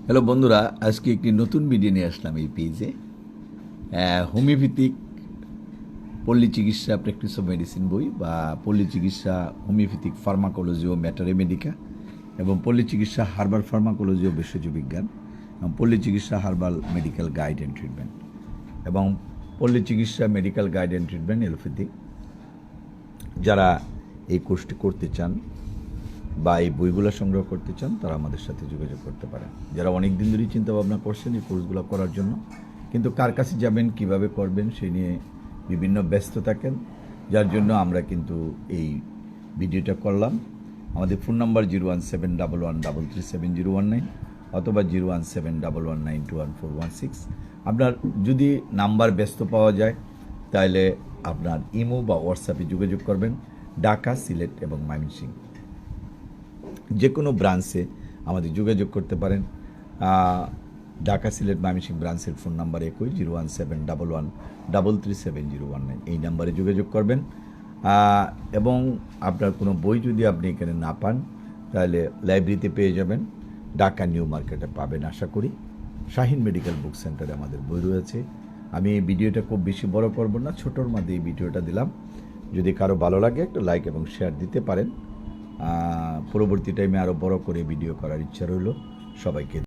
Hello বন্ধুরা, আজকে একটি নতুন ভিডিও নিয়ে আসলাম এই পেজে। হোমিওপ্যাথিক পল্লী চিকিৎসা প্র্যাকটিস অফ মেডিসিন বই বা পল্লী চিকিৎসা হোমিওপ্যাথিক ফার্মাকোলজি ও ম্যাটারেমেডিকা এবং পল্লী চিকিৎসা হার্বাল ফার্মাকোলজি ও ভেষজ বিজ্ঞান এবং পল্লী চিকিৎসা herbal medical guide and treatment এবং পল্লী চিকিৎসা medical guide and treatment allopathy. যারা এই কোর্সটি করতে চান বা এই বইগুলো সংগ্রহ করতে চান তারা আমাদের সাথে যোগাযোগ করতে পারেন। যারা অনেক দিন ধরেই চিন্তাভাবনা করছেন এই কোর্সগুলো করার জন্য, কিন্তু কার কাছে যাবেন, কিভাবে করবেন সেই নিয়ে বিভিন্ন ব্যস্ত থাকেন, যার জন্য আমরা কিন্তু এই ভিডিওটা করলাম। আমাদের ফোন নাম্বার 01711337019 অথবা 01711921416। আপনার যদি নাম্বার ব্যস্ত পাওয়া যায় তাহলে আপনার ইমো বা হোয়াটসঅ্যাপে যোগাযোগ করবেন। ঢাকা, সিলেট এবং ময়মনসিংহ যে কোনো ব্রাঞ্চে আমাদের যোগাযোগ করতে পারেন। ঢাকা, সিলেট, ময়মনসিংহ ব্রাঞ্চের ফোন নাম্বার একই 01711337019 এই নাম্বারে যোগাযোগ করবেন। এবং আপনার কোনো বই যদি আপনি এখানে না পান তাহলে লাইব্রেরিতে পেয়ে যাবেন, ঢাকা নিউ মার্কেটে পাবেন আশা করি। শাহিন মেডিকেল বুক সেন্টারে আমাদের বই রয়েছে। আমি এই ভিডিওটা খুব বেশি বড় করব না, ছোটোর মধ্যে এই ভিডিওটা দিলাম। যদি কারো ভালো লাগে একটা লাইক এবং শেয়ার দিতে পারেন। পরবর্তী টাইমে আরও বড় করে ভিডিও করার ইচ্ছা রইল। সবাইকে